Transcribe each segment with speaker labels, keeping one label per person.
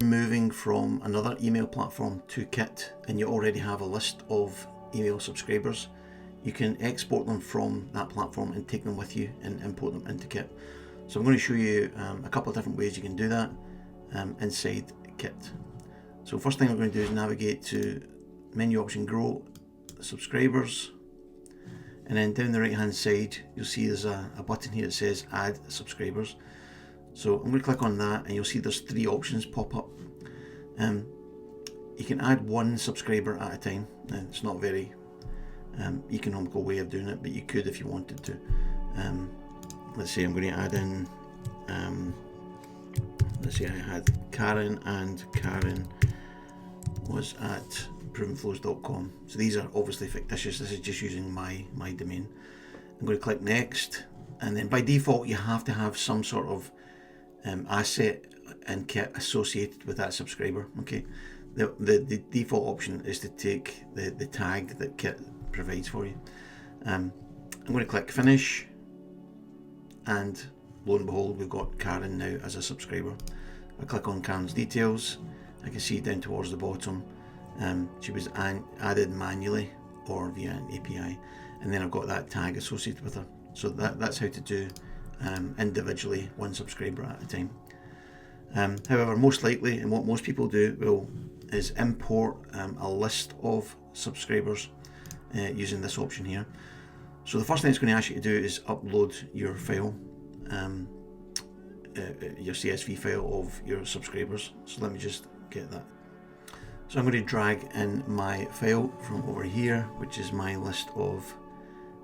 Speaker 1: moving from another email platform to Kit and you already have a list of email subscribers, you can export them from that platform and take them with you and import them into Kit. So I'm going to show you a couple of different ways you can do that inside Kit. So first thing I'm going to do is navigate to menu option Grow, Subscribers, and then down the right hand side you'll see there's a button here that says Add Subscribers. So I'm going to click on that and you'll see there's three options pop up. You can add one subscriber at a time. Now, it's not very economical way of doing it, but you could if you wanted to. Let's say I'm going to add in, let's say I had Karen, and Karen was at provenflows.com. So these are obviously fictitious. This is just using my domain. I'm going to click next, and then by default you have to have some sort of asset and Kit associated with that subscriber. Okay, the default option is to take the tag that Kit provides for you. I'm going to click finish, and lo and behold we've got Karen now as a subscriber. I click on Karen's details, I can see down towards the bottom she was added manually or via an API, and then I've got that tag associated with her. So that's how to do individually one subscriber at a time. However, most likely, and what most people do is import a list of subscribers using this option here. So the first thing it's going to ask you to do is upload your file, your CSV file of your subscribers. So let me just get that. So I'm going to drag in my file from over here, which is my list of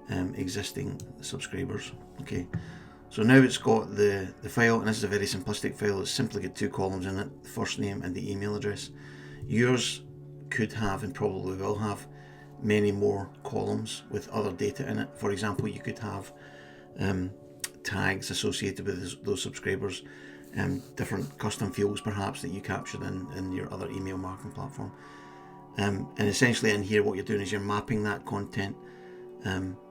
Speaker 1: existing subscribers. Okay, so now it's got the file, and this is a very simplistic file. It's simply got two columns in it, the first name and the email address. Yours could have, and probably will have, many more columns with other data in it. For example, you could have tags associated with those subscribers, different custom fields perhaps that you captured in your other email marketing platform. And essentially in here what you're doing is you're mapping that content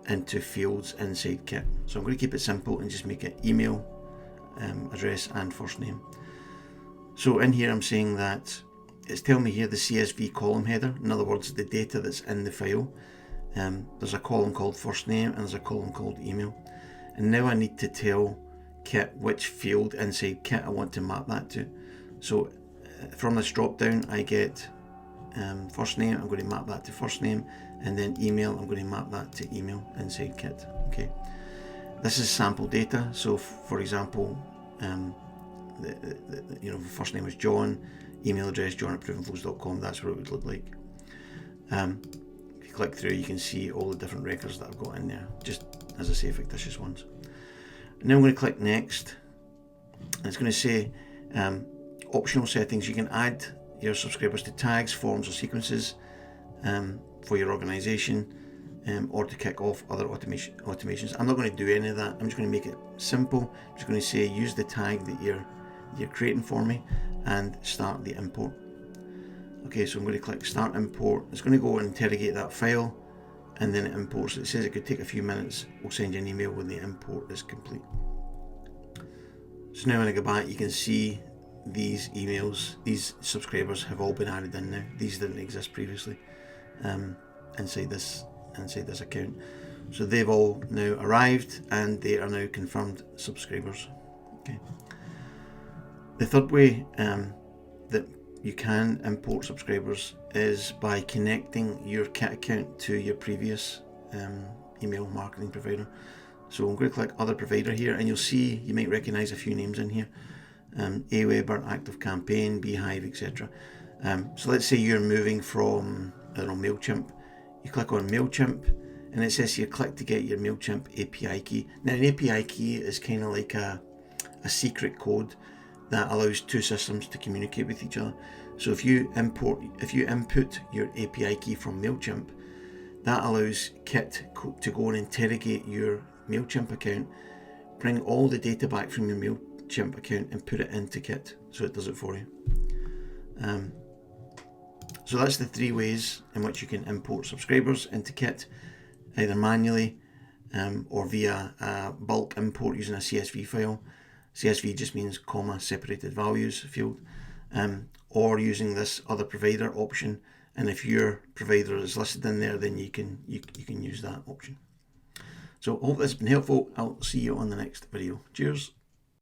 Speaker 1: into fields inside Kit. So I'm going to keep it simple and just make it email, address and first name. So in here I'm saying that it's telling me here the CSV column header, in other words the data that's in the file. There's a column called first name and there's a column called email. And now I need to tell Kit which field inside Kit I want to map that to. So from this drop down I get first name, I'm going to map that to first name, and then email, I'm going to map that to email inside Kit. Okay, this is sample data. So for example, the first name is John, email address john@provenflows.com. That's what it would look like. If you click through, you can see all the different records that I've got in there, just as I say, fictitious ones. And now I'm going to click next, and it's going to say optional settings. You can add your subscribers to tags, forms or sequences for your organization, or to kick off other automations. I'm not going to do any of that. I'm just going to make it simple. I'm just going to say use the tag that you're creating for me and start the import. Okay, so I'm going to click start import. It's going to go and interrogate that file, and then it imports. It says it could take a few minutes. We'll send you an email when the import is complete. So now when I go back, you can see these emails, these subscribers have all been added in now. These didn't exist previously inside this account. So they've all now arrived and they are now confirmed subscribers. Okay. The third way that you can import subscribers is by connecting your Kit account to your previous email marketing provider. So I'm going to click other provider here, and you'll see, you might recognize a few names in here. Aweber, ActiveCampaign, Beehive, etc. So let's say you're moving from, I don't know, MailChimp. You click on MailChimp, and it says here click to get your MailChimp API key. Now an API key is kind of like a secret code that allows two systems to communicate with each other. So if you input your API key from MailChimp, that allows Kit to go and interrogate your MailChimp account, bring all the data back from your MailChimp account and put it into Kit, so it does it for you. So that's the three ways in which you can import subscribers into Kit, either manually or via a bulk import using a CSV file. CSV just means comma separated values field, or using this other provider option. And if your provider is listed in there, then you can use that option. So I hope this has been helpful. I'll see you on the next video. Cheers.